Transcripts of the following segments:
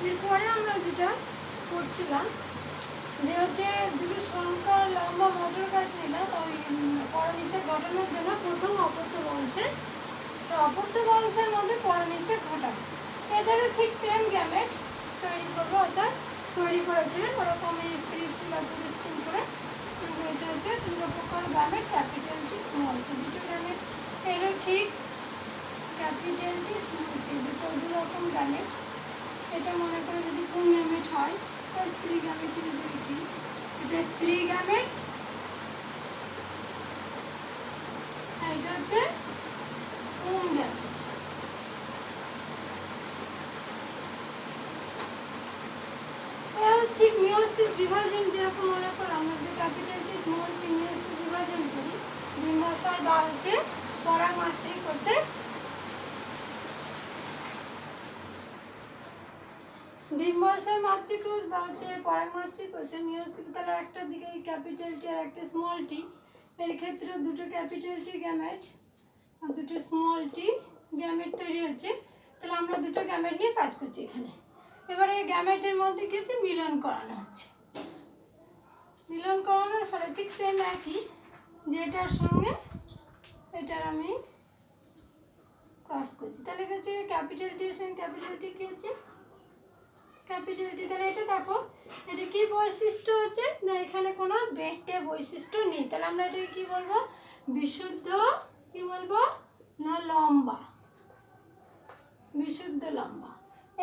এরপরে আমরা যেটা করছিলাম যে হচ্ছে দুটো সংখ্যার লম্বা মটর গাছ নিলাম ওই পরনিষেক ঘটানোর জন্য প্রথম অপত্য বংশের অপত্য বংশের মধ্যে পরনিষেক ঘটানো এদেরও ঠিক সেম গ্যামেট তৈরি করবো, অর্থাৎ তৈরি করেছিলেন ওরকম স্ত্রী ফুল বা পুরুষ ফুল করে। এটা হচ্ছে দুটো প্রকার gamete, capital T small tea, দুটো গ্যামেট এরও ঠিক ক্যাপিটাল টি স্মল টি, দুটো দুরকম গ্যামেট। এটা মনে করে যদি কোন গ্যামেট হয় স্ত্রী গ্যামেটের দেখি, এটা স্ত্রী গ্যামেট আর এটা হচ্ছে পুং গ্যামেট। ঠিক মিওসিস বিভাজন যেরকম মনে করো আমরা যদি capital T small tea meiosis বিভাজন করি ডিম্বাশয় বা হচ্ছে পরাগমাতৃক কোষে ডিম্বাশয় মাতৃকোষ বা হচ্ছে পরাগমাতৃক কোষে মিওসিস তাহলে একটা দিকে ক্যাপিটাল টি আর একটা স্মল টি, এর ক্ষেত্রে দুটো ক্যাপিটাল টি গ্যামেট আর দুটো স্মল টি গ্যামেট তৈরি হচ্ছে। তাহলে আমরা দুটো গ্যামেট নিয়ে কাজ করছি এখানে। এবারে এই গ্যামেটের মধ্যে কি হচ্ছে মিলন করানো হচ্ছে। মিলন করানোর ফলে ঠিক সেম একই যেটার সঙ্গে এটার আমি ক্রস করছি, তাহলে হচ্ছে ক্যাপিটাল টির সঙ্গে ক্যাপিটাল টি কি হচ্ছে ক্যাপিটাল টি। তাহলে এটা দেখো এটা কি বৈশিষ্ট্য হচ্ছে না এখানে কোনো বেটে বৈশিষ্ট্য নেই, তাহলে আমরা এটাকে কি বলবো বিশুদ্ধ কি বলবো না লম্বা, বিশুদ্ধ লম্বা।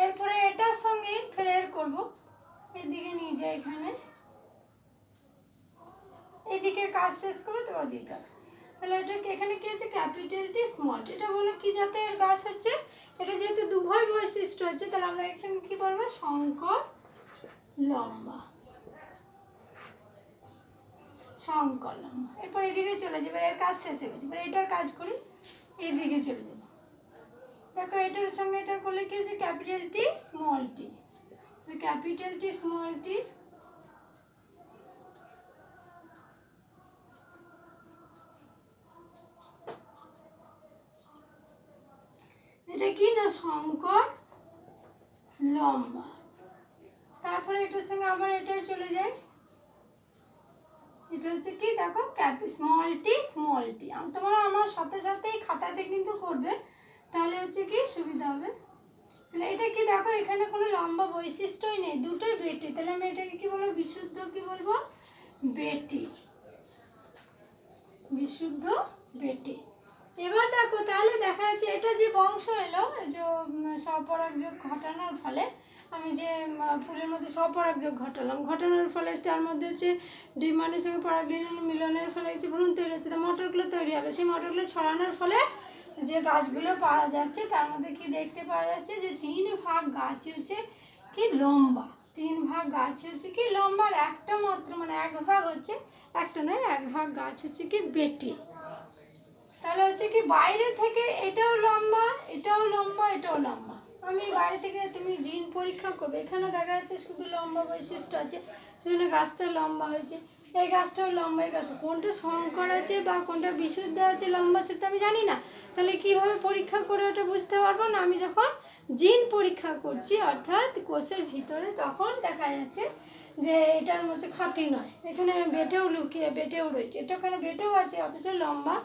এরপরে এটার সঙ্গে ফের করব এদিকে নিয়ে যাই, এখানে এদিকের কাজ শেষ করবো তো ওদিকে কাজ। তাহলে এটা এখানে কি আছে ক্যাপিটাল টি স্মল টি, এটা বলো কি জাতের গাছ হচ্ছে, এটা যেহেতু দুভয় বৈশিষ্ট্য হচ্ছে তাহলে আমরা এখানে কি বলবো শঙ্কর লম্বা, শঙ্কর লম্বা। এরপর এদিকে চলে যাবে, এর কাজ শেষ হয়ে গেছে, এবার এটার কাজ করি এদিকে চলে যাবো। দেখো এটার সঙ্গে এটার করলে কি আছে capital T small tea, capital T small tea এটা কি না শঙ্কর লম্বা। তারপরে এটার সঙ্গে আবার এটা চলে যায়, এটা হচ্ছে কি দেখো স্মল টি। তোমরা আমার সাথে সাথেই খাতাতে কিন্তু করবে তাহলে হচ্ছে কি সুবিধা হবে। তাহলে এটা কি দেখো এখানে কোনো লম্বা বৈশিষ্ট্যই নেই, দুটোই বেটি, তাহলে আমি এটাকে কি বলবো বিশুদ্ধ কি বলবো বেটি, বিশুদ্ধ বেটি। এবার দেখো তাহলে দেখা যাচ্ছে এটা যে বংশ এলো যে স্বপরাগযোগ ঘটানোর ফলে আমি যে ফুলের মধ্যে স্বপরাগযোগ ঘটানোর ফলে তার মধ্যে হচ্ছে ডিম্বাণুর সঙ্গে পরাগরেণু মিলনের ফলে হচ্ছে ভ্রূণ তৈরি হচ্ছে, তো মটরগুলো তৈরি হবে, সেই মটরগুলো ছড়ানোর ফলে যে গাছগুলো পাওয়া যাচ্ছে তার মধ্যে কি দেখতে পাওয়া যাচ্ছে যে 3 ভাগ গাছ হচ্ছে কি লম্বা, 3 ভাগ গাছ হচ্ছে কি লম্বা আর একটা মাত্র মানে 1 ভাগ হচ্ছে একটা নয় 1 ভাগ গাছ হচ্ছে কি বেটি। তাহলে হচ্ছে কি বাইরে থেকে এটাও লম্বা এটাও লম্বা এটাও লম্বা, আমি বাইরে থেকে তুমি জিন পরীক্ষা করবে এখানে দেখা যাচ্ছে শুধু লম্বা বৈশিষ্ট্য আছে সেজন্য গাছটা লম্বা হয়েছে, এই গাছটাও লম্বা, এই গাছ কোনটা সংকর আছে বা কোনটা বিশুদ্ধ আছে লম্বা সেটা আমি জানি না, তাহলে কিভাবে পরীক্ষা করে ওটা বুঝতে পারবো না, আমি যখন জিন পরীক্ষা করছি অর্থাৎ কোষের ভিতরে তখন দেখা যাচ্ছে যে এটার মধ্যে খাঁটি নয়, এখানে বেটেও লুকিয়ে বেটেও রয়েছে, এটা ওখানে বেটেও আছে অথচ লম্বা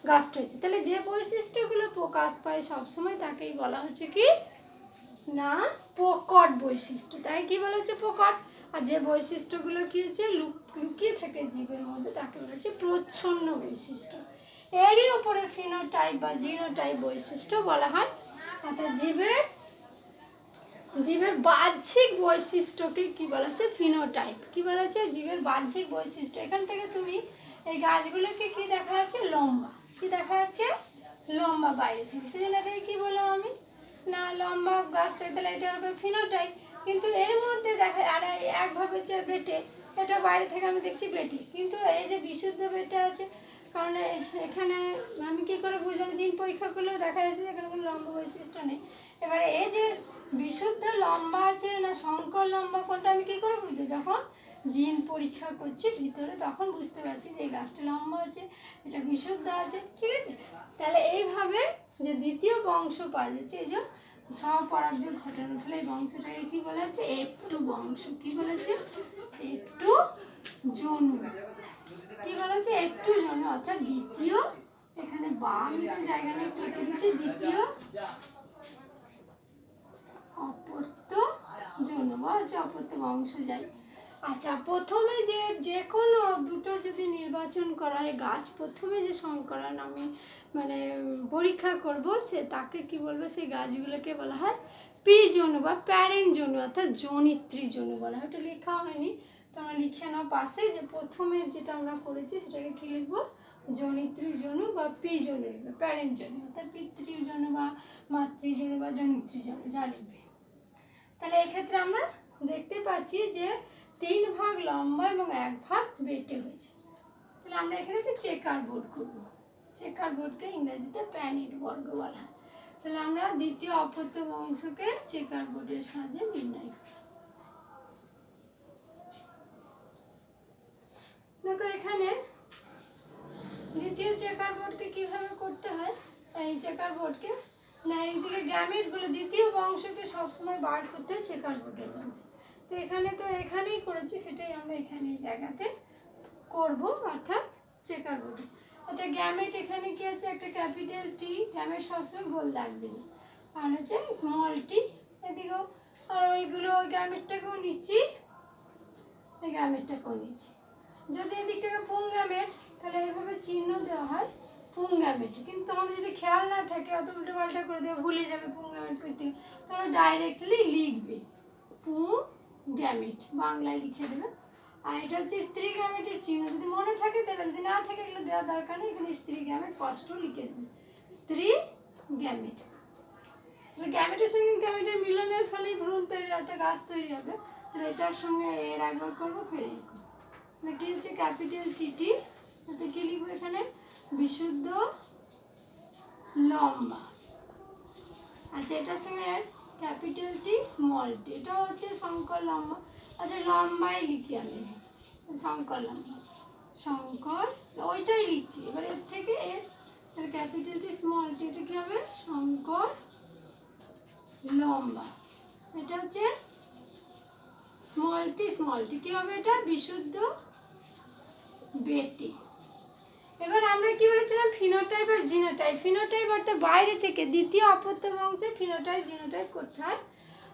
গাছটা হয়েছে। তাহলে যে বৈশিষ্ট্যগুলো প্রকাশ পায় সবসময় তাকেই বলা হচ্ছে কি না প্রকট বৈশিষ্ট্য, তাই কি বলা হচ্ছে প্রকট। আর যে বৈশিষ্ট্যগুলো কি হচ্ছে লুকিয়ে থাকে জীবের মধ্যে তাকে বলা হচ্ছে প্রচ্ছন্ন বৈশিষ্ট্য। এরই উপরে ফিনোটাইপ বা জিনোটাইপ বৈশিষ্ট্য বলা হয়, অর্থাৎ জীবের বাহ্যিক বৈশিষ্ট্যকে কি বলা হচ্ছে ফিনোটাইপ, কি বলা হচ্ছে জীবের বাহ্যিক বৈশিষ্ট্য। এখান থেকে তুমি এই গাছগুলোকে কি দেখা যাচ্ছে লম্বা, কি দেখা যাচ্ছে লম্বা বাইরে থেকে, সেজন্য এটাকে কি বললাম আমি না লম্বা গাছটা, তাহলে এটা হবে ফিনোটাইপ। কিন্তু এর মধ্যে দেখা আর এক ভাগ হচ্ছে বেটে, এটা বাইরে থেকে আমি দেখছি বেটি, কিন্তু এই যে বিশুদ্ধ বেটে আছে কারণ এখানে আমি কি করে বুঝলাম জিন পরীক্ষা করলেও দেখা যাচ্ছে এখানে কোনো লম্বা বৈশিষ্ট্য নেই। এবারে এই যে বিশুদ্ধ লম্বা আছে না শঙ্কর লম্বা কোনটা আমি কি করে বুঝবো, যখন জিন পরীক্ষা করছি ভিতরে তখন বুঝতে পারছি যে এই গাছটা লম্বা আছে এটা বিশুদ্ধ আছে, ঠিক আছে। তাহলে এইভাবে যে দ্বিতীয় বংশ পাওয়া যাচ্ছে এই যে স্বপরাগযোগ ঘটানোর ফলে এই বংশটাকে কি বলা হচ্ছে? F2 বংশ। কি বলেছে? F2 জনু। কি বলা হচ্ছে? F2 জনু, অর্থাৎ দ্বিতীয়, এখানে বাম জায়গা নিয়ে কেটে দিচ্ছি, দ্বিতীয় অপত্য জনু বা হচ্ছে অপত্য বংশ যায়। আচ্ছা, প্রথমে যে কোনো দুটো যদি নির্বাচন করা হয় গাছ, প্রথমে যে সংকরণ আমি মানে পরীক্ষা করব, সে তাকে কি বলবো? সেই গাছগুলোকে বলা হয় পি জনু বা প্যারেন্ট জনু, অর্থাৎ জনিত্রী জনু বলা হয়। ওটা লেখা হয়নি, তোমরা লিখে নাও পাশে, যে প্রথমে যেটা আমরা করেছি সেটাকে কি লিখবো? জনিত্রী জনু বা পি জনু লিখবে, প্যারেন্ট জনু, অর্থাৎ পিতৃ জনু বা মাতৃ জনু বা জনিত্রী জনু, যা লিখবে। তাহলে এক্ষেত্রে আমরা দেখতে পাচ্ছি যে 3 ভাগ লম্বা এবং 1 ভাগ বেটে হয়েছে। তাহলে আমরা এখানে একটা চেকার বোর্ড করবো। চেকার বোর্ডকে ইংরেজিতে প্যানিট বর্গ বলা হয়। তাহলে আমরা দ্বিতীয় অপত্য বংশকে চেকার বোর্ডের সাহায্যে নির্ণয় করি। দেখো এখানে দ্বিতীয় চেকার বোর্ডকে কিভাবে করতে হয়। এই চেকার বোর্ডকে না, এইদিকে গ্যামেটগুলো দ্বিতীয় বংশকে সবসময় বার করতে হয় চেকার বোর্ডের মধ্যে। তো এখানে তো এখানেই করেছি, সেটাই আমরা এখানে এই জায়গাতে করব, অর্থাৎ চেকার বোর্ডে। অর্থাৎ গ্যামেট এখানে কি আছে? একটা ক্যাপিটাল টি, গ্যামেট সবসময় গোল দাগ দিবে, আর হচ্ছে স্মল টি এদিকেও। আর ওইগুলো গ্যামেটটাকেও নিচ্ছি, এই গ্যামেটটাকেও নিচ্ছি। যদি এদিকটাকে পুং গ্যামেট, তাহলে এইভাবে চিহ্ন দেওয়া হয় পুং গ্যামেট। কিন্তু তোমাদের যদি খেয়াল না থাকে, অত উল্টো পাল্টা করে দেবে, ভুলে যাবে পুং গ্যামেট বুঝতে, তোমরা ডাইরেক্টলি লিখবে পুং গ্যামেট, বাংলায় লিখে দেবে। আর এটা হচ্ছে স্ত্রী গ্যামেটের চিহ্ন, যদি মনে থাকে দেবে, যদি না থাকে এগুলো দেওয়ার দরকার নেই। এখানে স্ত্রী গ্যামেট স্পষ্ট লিখে দেবে, স্ত্রী গ্যামেট। গ্যামেটের সঙ্গে গ্যামেটের মিলনের ফলেই ভ্রূণ তৈরি হয়, একটা গাছ তৈরি হবে। তাহলে এটার সঙ্গে এর একবার করবো, ফের এর করবো। কি হচ্ছে? ক্যাপিটাল টিটি, তাতে কি লিখবো এখানে? বিশুদ্ধ লম্বা। আচ্ছা, এটার সঙ্গে ক্যাপিটাল টি স্মল টি, এটা হচ্ছে শঙ্কর লম্বা। আচ্ছা, লম্বাই লিখি আমি, শঙ্কর লম্বা, শঙ্কর ওইটাই লিখছি। এবার এর থেকে এর ক্যাপিটাল টি স্মল টি, এটা কি হবে? শঙ্কর লম্বা। এটা হচ্ছে স্মল টি কি হবে? এটা বিশুদ্ধ বেটি। এবার আমরা কি বলেছিলাম? ফিনোটাইপ আর জিনোটাইপ। ফিনোটাইপ অর্থাৎ বাইরে থেকে দ্বিতীয় অপত্য বংশে ফিনোটাইপ জিনোটাইপ করতে হয়।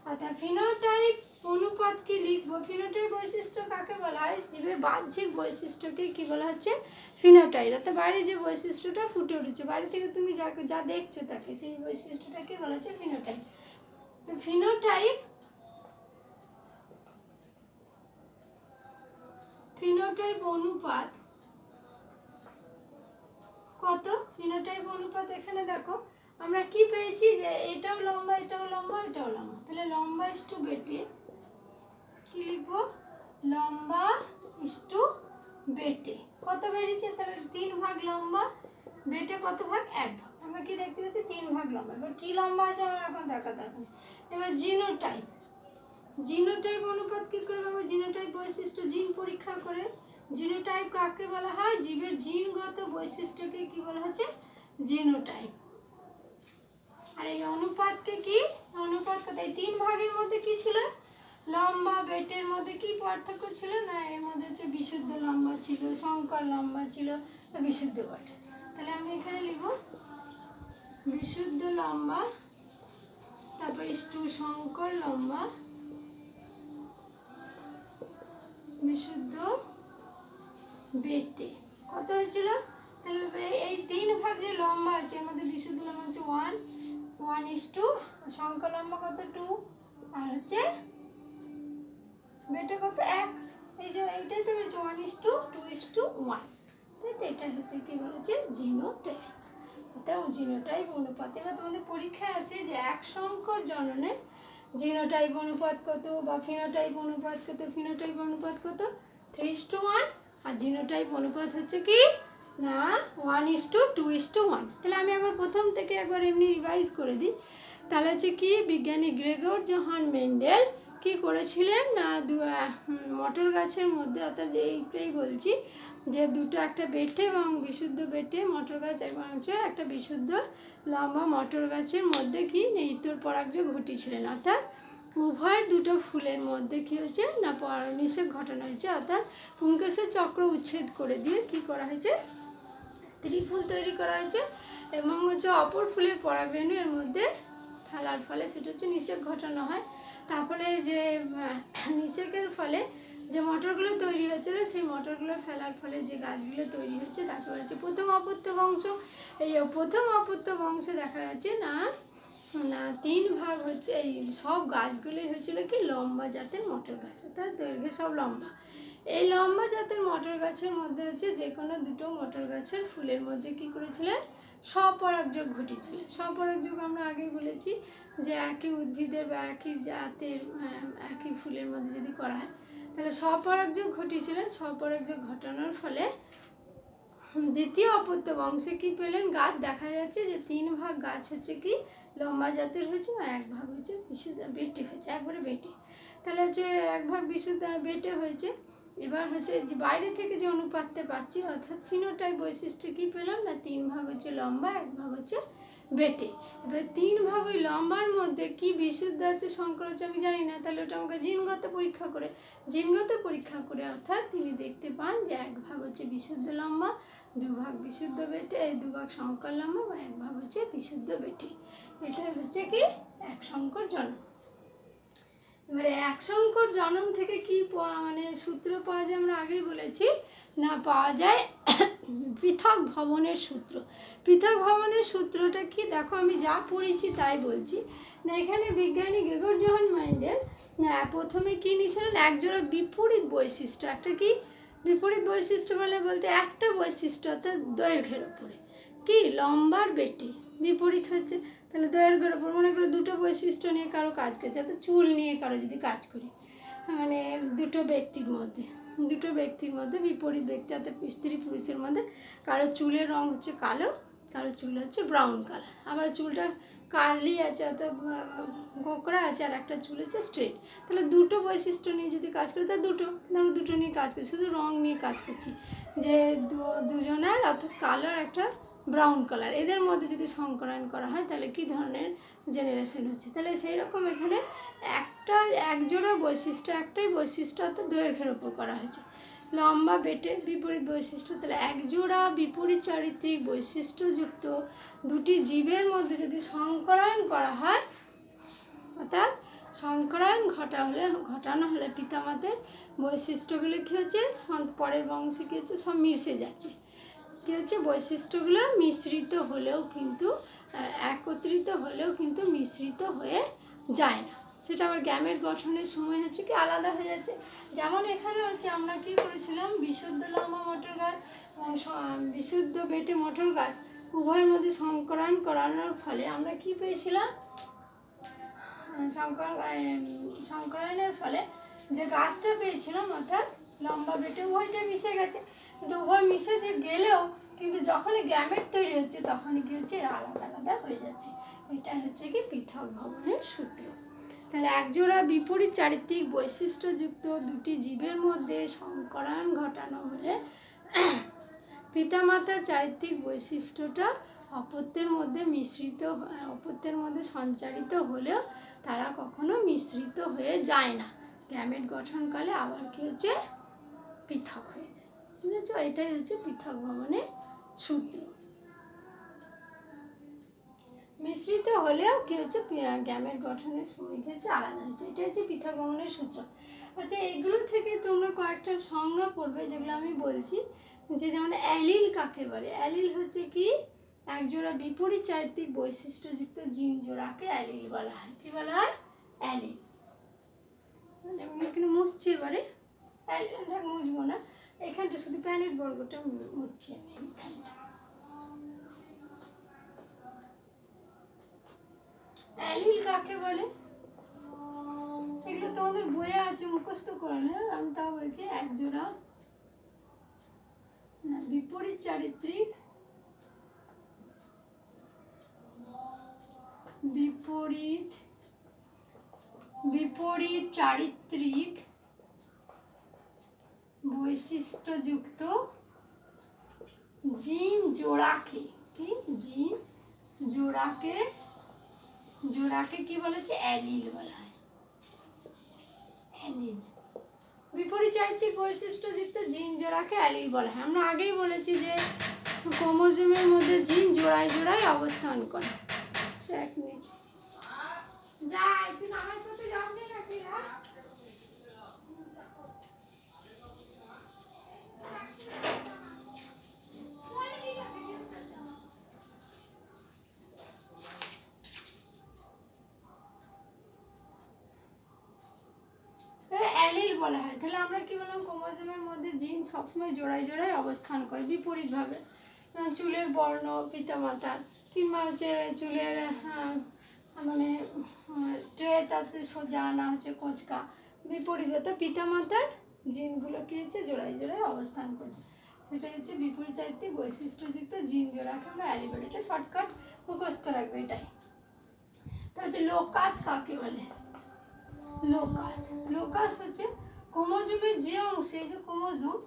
অর্থাৎ ফিনোটাইপ অনুপাত কি লিখবো? ফিনোটাইপ বৈশিষ্ট্য কাকে বলা হয়? জীবের বাহ্যিক বৈশিষ্ট্যকে কি বলা হচ্ছে? ফিনোটাইপ। অর্থাৎ বাইরে যে বৈশিষ্ট্যটা ফুটে উঠেছে, বাইরে থেকে তুমি যা দেখছো তাকে, সেই বৈশিষ্ট্যটাকে বলা হচ্ছে ফিনোটাইপ। তো ফিনোটাইপ অনুপাত কত? ফিনোটাইপ অনুপাত এখানে দেখো আমরা কি পেয়েছি, যে এটাও লম্বা, এটাও লম্বা, এটাও লম্বা। তাহলে লম্বা ইস্টু বেটে কি লিখবো? লম্বা ইস্টু বেটে কত বেরিয়েছে? তাহলে 3 ভাগ লম্বা, বেটে কত ভাগ? 1 ভাগ। আমরা কি দেখতে পাচ্ছি? 3 ভাগ লম্বা। এবার কি লম্বা আছে আমার এখন দেখা দরকার। এবার জিনোটাইপ অনুপাত কি করে পাবো? জিনোটাইপ বৈশিষ্ট্য, জিন পরীক্ষা করে। জিনোটাইপ কাকে বলা হয়? জীবের জিনগত বৈশিষ্ট্যকে কি বলা হচ্ছে? জিনোটাইপ। আর এই অনুপাতকে কি? অনুপাত কত? এই 3 ভাগের মধ্যে কি ছিল? লম্বা। বেটের মধ্যে কি পার্থক্য ছিল? না, এর মধ্যে হচ্ছে বিশুদ্ধ লম্বা ছিল, শঙ্কর লম্বা ছিল, তো বিশুদ্ধ বটে। তাহলে আমি এখানে লিখব বিশুদ্ধ লম্বা, তারপর ইস্টু শঙ্কর লম্বা, বিশুদ্ধ বেটে কত হয়েছিল? তাহলে এই 3 ভাগ যে লম্বা আছে, এর মধ্যে বিশুদ্ধ লম্বা হচ্ছে 1:1, শঙ্কর লম্বা কত? 2, আর হচ্ছে বেটে কত? 1। এই যে এইটাই তো বেরোচ্ছে 1:2:1। তাই তো এটা হচ্ছে কি বলেছে? জিনোটাইপ। অর্থাৎ জিনোটাইপ অনুপাত। এবার তোমাদের পরীক্ষায় আসে যে এক সংকর জননে জিনোটাইপ অনুপাত কত বা ফিনোটাইপ অনুপাত কত? ফিনোটাইপ অনুপাত কত? 3:1, আর জিনোটাইপ অনুপাত হচ্ছে কি না 1:2:1। তাহলে আমি একবার প্রথম থেকে একবার এমনি রিভাইজ করে দিই। তাহলে হচ্ছে কি, বিজ্ঞানী গ্রেগর জোহান মেন্ডেল কি করেছিলেন না, মটর গাছের মধ্যে, অর্থাৎ এইটাই বলছি যে দুটো, একটা বেটে এবং বিশুদ্ধ বেটে মটর গাছ, এবং হচ্ছে একটা বিশুদ্ধ লম্বা মটর গাছের মধ্যে কি ইতর পরাগযোগ ঘটিয়েছিলেন, অর্থাৎ উভয় দুটো ফুলের মধ্যে কী হয়েছে না নিষেক ঘটানো হয়েছে, অর্থাৎ পুংকেসর চক্র উচ্ছেদ করে দিয়ে কী করা হয়েছে, স্ত্রী ফুল তৈরি করা হয়েছে এবং হচ্ছে অপর ফুলের পরাগরেণু এর মধ্যে ফেলার ফলে সেটা হচ্ছে নিষেক ঘটানো হয়। তারপরে যে নিষেকের ফলে যে মটরগুলো তৈরি হয়েছিল সেই মটরগুলো ফেলার ফলে যে গাছগুলো তৈরি হচ্ছে তাকে হচ্ছে প্রথম অপত্য বংশ। এই প্রথম অপত্য বংশে দেখা যাচ্ছে না না 3 ভাগ হচ্ছে, এই সব গাছগুলোই হয়েছিল কি লম্বা জাতের মটর গাছ, অর্থাৎ দৈর্ঘ্যে সব লম্বা। এই লম্বা জাতের মটর গাছের মধ্যে হচ্ছে যে কোনো দুটো মটর গাছের ফুলের মধ্যে কী করেছিলেন, স্বপরাগযোগ ঘটিয়েছিলেন। স্বপরাগযোগ আমরা আগেই বলেছি যে একই উদ্ভিদের বা একই জাতের একই ফুলের মধ্যে যদি করা হয় তাহলে স্বপরাগযোগ ঘটিয়েছিলেন। স্বপরাগযোগ ঘটানোর ফলে দ্বিতীয় অপত্য বংশে কী পেলেন, গাছ দেখা যাচ্ছে যে 3 ভাগ গাছ হচ্ছে কি লম্বা জাতের হয়েছে আর 1 ভাগ হচ্ছে বিশুদ্ধ বেটে হয়েছে, একবারে বেটে। তাহলে হচ্ছে 1 ভাগ বিশুদ্ধ বেটে হয়েছে। এবার হচ্ছে যে বাইরে থেকে যে অনুপাতটা পাচ্ছি অর্থাৎ ফিনোটাইপ বৈশিষ্ট্য কী পেলাম না 3 ভাগ হচ্ছে লম্বা, 1 ভাগ হচ্ছে বেটে। এবার 3 ভাগ ওই লম্বার মধ্যে কি বিশুদ্ধ আছে সংকর আছে আমি জানি না, তাহলে ওটা আমাকে জিনগত পরীক্ষা করে অর্থাৎ তিনি দেখতে পান যে 1 ভাগ হচ্ছে বিশুদ্ধ লম্বা, 2 ভাগ বিশুদ্ধ বেটে, 2 ভাগ সংকর লম্বা বা 1 ভাগ হচ্ছে বিশুদ্ধ বেটে। এটাই হচ্ছে কি এক সংকর জনন। এবারে এক সংকর জনন থেকে কি মানে সূত্র পাওয়া যায় আমরা আগেই বলেছি না, পাওয়া যায় পৃথক ভবনের সূত্র। পৃথক ভবনের সূত্রটা কি দেখো, আমি যা পড়েছি তাই বলছি না। এখানে বিজ্ঞানী গ্রেগর জোহান মেন্ডেল না প্রথমে কী নিয়েছিলেন, একজোড়া বিপরীত বৈশিষ্ট্য। একটা কি বিপরীত বৈশিষ্ট্য বলতে একটা বৈশিষ্ট্য অর্থাৎ দৈর্ঘ্যের ওপরে কি লম্বার বেটে বিপরীত হচ্ছে, তাহলে দৈর্ঘ্যের ওপর মনে করো দুটো বৈশিষ্ট্য নিয়ে কারো কাজ করছে, অর্থাৎ চুল নিয়ে কারো যদি কাজ করি মানে দুটো ব্যক্তির মধ্যে বিপরীত ব্যক্তি অর্থাৎ স্ত্রী পুরুষের মধ্যে কারো চুলের রং হচ্ছে কালো, কারো চুল হচ্ছে ব্রাউন কালার, আবার চুলটা কার্লি আছে অর্থাৎ কোকড়া আছে আর একটা চুল হচ্ছে স্ট্রেট। তাহলে দুটো বৈশিষ্ট্য নিয়ে যদি কাজ করি তাহলে আমরা দুটো নিয়ে কাজ করছি, শুধু রং নিয়ে কাজ করছি যে দুজনের অর্থাৎ কালার একটা ব্রাউন কালার, এদের মধ্যে যদি সংকরায়ন করা হয় তাহলে কী ধরনের জেনারেশন হচ্ছে। তাহলে সেই রকম এখানে একজোড়া বৈশিষ্ট্য, একটাই বৈশিষ্ট্য অর্থাৎ দৈর্ঘ্যের উপর করা হয়েছে, লম্বা বেটে বিপরীত বৈশিষ্ট্য। তাহলে একজোড়া বিপরীত চারিত্রিক বৈশিষ্ট্যযুক্ত দুটি জীবের মধ্যে যদি সংকরায়ন করা হয় অর্থাৎ সংকরায়ন ঘটানো হলে পিতামাতার বৈশিষ্ট্যগুলো কী হচ্ছে পরের বংশে কী হচ্ছে সব মিশে যাচ্ছে, কী হচ্ছে বৈশিষ্ট্যগুলো মিশ্রিত হলেও কিন্তু একত্রিত হলেও কিন্তু মিশ্রিত হয়ে যায় না, সেটা আবার গ্যামেট গঠনের সময় হচ্ছে কি আলাদা হয়ে যাচ্ছে। যেমন এখানে হচ্ছে আমরা কী করেছিলাম, বিশুদ্ধ লম্বা মটর গাছ এবং বিশুদ্ধ বেটে মটর গাছ উভয়ের মধ্যে সংকরায়ন করানোর ফলে আমরা কি পেয়েছিলাম, সংকরায়নের ফলে যে গাছটা পেয়েছিলাম অর্থাৎ লম্বা বেটে উভয়টা মিশে গেছে, কিন্তু উভয় মিশে যে গেলেও কিন্তু যখনই গ্যামেট তৈরি হচ্ছে তখনই কি হচ্ছে এরা আলাদা আলাদা হয়ে যাচ্ছে। এটা হচ্ছে কি পৃথক ভবনের সূত্র। তাহলে একজোড়া বিপরীত চারিত্রিক বৈশিষ্ট্যযুক্ত দুটি জীবের মধ্যে সংকরায়ন ঘটানো হলে পিতামাতার চারিত্রিক বৈশিষ্ট্যটা অপত্যের মধ্যে সঞ্চারিত হলেও তারা কখনো মিশ্রিত হয়ে যায় না, গ্যামেট গঠনকালে আবার কি হচ্ছে পৃথক হয়ে যায়। বুঝেছো, এটাই হচ্ছে পৃথক ভবনের সূত্র। মিশ্রিত হলেও কি হচ্ছে গ্যামেট গঠনের সময় কি হচ্ছে আলাদা হচ্ছে, এটা হচ্ছে পৃথক ভবনের সূত্র। আচ্ছা, এগুলো থেকে তোমরা কয়েকটা সংজ্ঞা পড়বে যেগুলো আমি বলছি, যে যেমন অ্যালিল কাকে বলে। অ্যালিল হচ্ছে কি একজোড়া বিপরীত চারিত্রিক বৈশিষ্ট্যযুক্ত জিন জোড়াকে অ্যালিল বলা হয়। কি বলা হয়? অ্যালিল। আমি এখানে মুছছি, এবারে মুছবো না, এখানটা শুধু প্যানেট বর্গটা মুছছি আমি এখানটা। অ্যালিল কাকে বলে এগুলো তোমাদের বইয়ে আছে, মুখস্থ করে না, আমি তাও বলছি একজোড়া বিপরীত চারিত্রিক বৈশিষ্ট্যযুক্ত জিন জোড়াকে জোড়াকে কি বলেছে? অ্যালিল বলা হয়, অ্যালিল। বিপরীতচারিত্রিক বৈশিষ্ট্যযুক্ত জিন জোড়াকে অ্যালিল বলা হয়। আমরা আগেই বলেছি যে ক্রোমোজোমের মধ্যে জিন জোড়ায় জোড়ায় অবস্থান করে। এক মিনিট যাই, তুই নামাজ পড়তে যাবি নাকি না? অ্যালিল বলা হয়। তাহলে আমরা কি বললাম? ক্রোমোজোমের মধ্যে জিন সবসময় জোড়ায় জোড়ায় অবস্থান করে বিপরীতভাবে। চুলের বর্ণ পিতামাতার, কিংবা হচ্ছে চুলের মানে স্ট্রেট আছে সোজা, না হচ্ছে কোঁচকা, বিপরীত পিতামাতার জিনগুলো কি হচ্ছে? জোড়ায় জোড়ায় অবস্থান করছে। এটা হচ্ছে বিপরীতচারিত্রিক বৈশিষ্ট্যযুক্ত জিন জোড়াকে আমরা অ্যালিল বলি। এটা শর্টকাট মুখস্থ রাখবে এটাই। তা হচ্ছে লোকাস কাকে বলে? লোকাস, লোকাস হচ্ছে ক্রোমোজোমের যে অংশে, যে ক্রোমোজোম,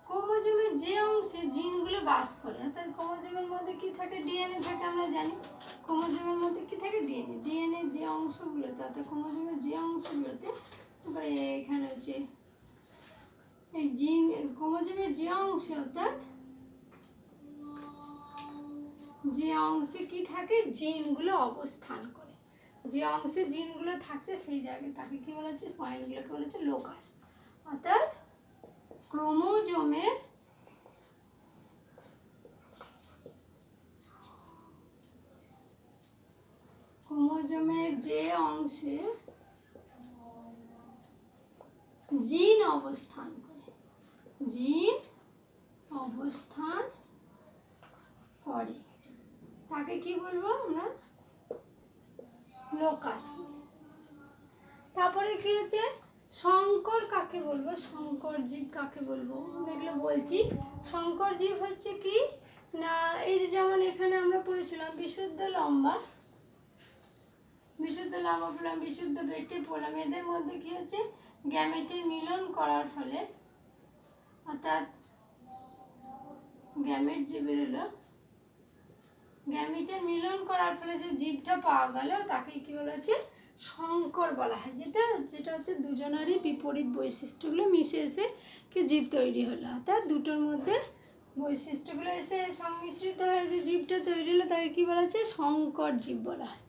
ক্রোমোজোমের যে অংশে জিনগুলো বাস করে, অর্থাৎ ক্রোমোজোমের মধ্যে কি থাকে? ডিএনএ থাকে। আমরা জানি ক্রোমোজোমের মধ্যে কি থাকে? ডিএনএ। ডিএনএর যে অংশগুলোতে, অর্থাৎ ক্রোমোজোমের যে অংশগুলোতে, তারপরে এখানে হচ্ছে এই জিন, ক্রোমোজোমের যে অংশে, অর্থাৎ যে অংশে কি থাকে? জিনগুলো অবস্থান করে, যে অংশে জিনগুলো থাকছে সেই জায়গায় তাকে কি বলা হচ্ছে? পয়েন্টগুলোকে বলা হচ্ছে লোকাস। অর্থাৎ ক্রোমোজোমের যে অংশে জিন অবস্থান করে, জিন অবস্থান করে, তাকে কি বলবো আমরা? লোকাস বলি। তারপরে কি হচ্ছে? সংকর কাকে বলবো? সংকর জীব কাকে বলবো? আমরা এগুলো বলছি। সংকর জীব হচ্ছে কি না, এই যে যেমন এখানে আমরা পড়েছিলাম বিশুদ্ধ লম্বা, বিশুদ্ধ লম্বা পড়লাম, বিশুদ্ধ বেটে পড়লাম, এদের মধ্যে কি হচ্ছে? গ্যামেটের মিলন করার ফলে, অর্থাৎ গ্যামেট যে বেরোলো, গ্যামেটের মিলন করার ফলে যে জীবটা পাওয়া গেল তাকে কি বলা হচ্ছে? সংকর বলা হয়। যেটা হচ্ছে দুজনেরই বিপরীত বৈশিষ্ট্যগুলো মিশে এসে কি জীব তৈরি হলো, অর্থাৎ দুটোর মধ্যে বৈশিষ্ট্যগুলো এসে সংমিশ্রিত হয়ে যে জীবটা তৈরি হলো তাকে কি বলা হচ্ছে? সংকর জীব বলা হয়।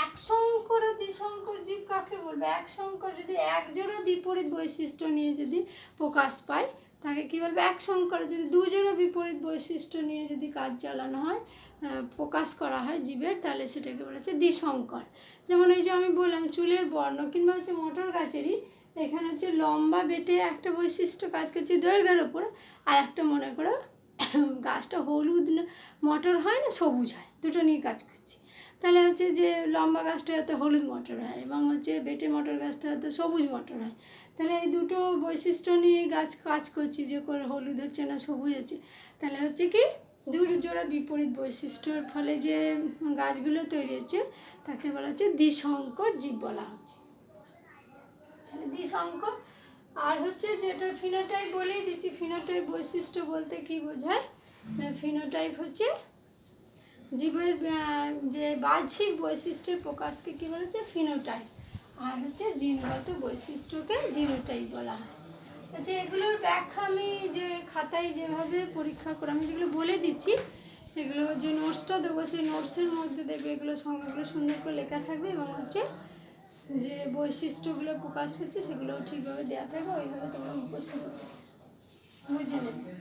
এক সংকর আর দ্বিসংকর জীব কাকে বলবো? এক সংকর যদি একজোড়া বিপরীত বৈশিষ্ট্য নিয়ে যদি প্রকাশ পায় তাকে কি বলবো? এক সংকর। যদি দুজোড়া বিপরীত বৈশিষ্ট্য নিয়ে যদি কাজ চালানো হয়, প্রকাশ করা হয় জীবের, তাহলে সেটাকে বলা হচ্ছে দ্বিসংকর। যেমন এই যে আমি বললাম চুলের বর্ণ, কিংবা হচ্ছে মটর গাছেরই এখানে হচ্ছে লম্বা বেটে একটা বৈশিষ্ট্য কাজ করছে দৈর্ঘ্যের ওপরে, আর একটা মনে করো গাছটা হলুদ মটর হয় না, সবুজ হয়, দুটো নিয়ে কাজ করছি। তাহলে হচ্ছে যে লম্বা গাছটা হয়তো হলুদ মটর হয়, এবং হচ্ছে বেটে মটর গাছটা হয়তো সবুজ মটর হয়। তাহলে এই দুটো বৈশিষ্ট্য নিয়ে গাছ কাজ করছি, যে করে হলুদ হচ্ছে না সবুজ হচ্ছে, তাহলে হচ্ছে কি দুটো জোড়া বিপরীত বৈশিষ্ট্যর ফলে যে গাছগুলো তৈরি হচ্ছে তাকে বলা হচ্ছে দ্বিসংকর জীব বলা হচ্ছে। তাহলে দ্বিসংকর। আর হচ্ছে যেটা ফিনোটাইপ বলেই দিচ্ছি, ফিনোটাইপ বৈশিষ্ট্য বলতে কি বোঝায়? ফিনোটাইপ হচ্ছে জীবের যে বাহ্যিক বৈশিষ্ট্যের প্রকাশকে কী বলেছে? ফিনোটাইপ। আর হচ্ছে জিনগত বৈশিষ্ট্যকে জিনোটাইপ বলা হয়। আচ্ছা, এগুলোর ব্যাখ্যা আমি যে খাতায় যেভাবে পরীক্ষা করে আমি যেগুলো বলে দিচ্ছি, এগুলো যে নোটসটা দেবো সেই নোটসের মধ্যে দেখবে এগুলো সংজ্ঞাগুলো সুন্দর করে লেখা থাকবে, এবং হচ্ছে যে বৈশিষ্ট্যগুলো প্রকাশ পাচ্ছে সেগুলোও ঠিকভাবে দেওয়া থাকবে, ওইভাবে তোমরা মুখস্থ করবে, বুঝে নেবে।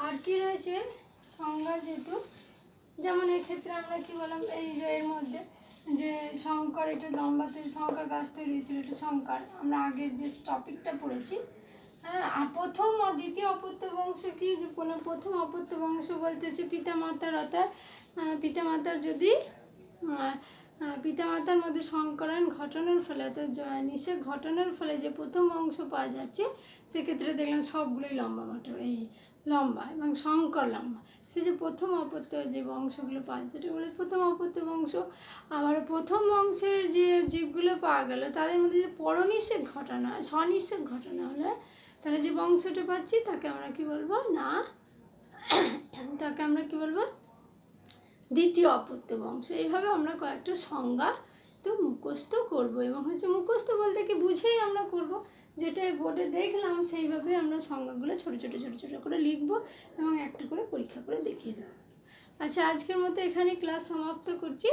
আর কি রয়েছে সংজ্ঞা? যেহেতু যেমন এক্ষেত্রে আমরা কি বললাম, এই যে এর মধ্যে যে সংকর, এটা লম্বা তৈরি সংকর গাছ তৈরি হয়েছিল, এটা সংকর, আমরা আগের যে টপিকটা পড়েছি। হ্যাঁ, আর প্রথম ও দ্বিতীয় অপত্য বংশ কি বললাম? প্রথম অপত্য বংশ বলতে হচ্ছে পিতামাতার, অর্থাৎ পিতামাতার যদি পিতামাতার মধ্যে সংকরণ ঘটনার ফলে, অর্থাৎ নিষেক ঘটনার ফলে যে প্রথম অংশ পাওয়া যাচ্ছে, সেক্ষেত্রে দেখলাম সবগুলোই লম্বা মটর, এই লম্বা এবং শঙ্কর লম্বা। সে যে প্রথম অপত্য যে বংশগুলো পাওয়া যেটা বলে প্রথম অপত্য বংশ। আবার প্রথম বংশের যে জীবগুলো পাওয়া গেল তাদের মধ্যে যে পরনিষেক ঘটনা স্বনিষেক ঘটনা হলে তাহলে যে বংশটা পাচ্ছি তাকে আমরা কি বলবো না, তাকে আমরা কি বলবো দ্বিতীয় অপত্য বংশ। এইভাবে আমরা কয়েকটা সংজ্ঞা তো মুখস্থ করব এবং মুখস্থ বলতে কি বুঝেই আমরা করব, যেটা বোর্ডে দেখলাম সেইভাবে আমরা সংজ্ঞাগুলো ছোটো ছোটো ছোটো ছোটো করে লিখব এবং একটা করে পরীক্ষা করে দেখিয়ে দেবো। আচ্ছা, আজকের মতো এখানে ক্লাস সমাপ্ত করছি।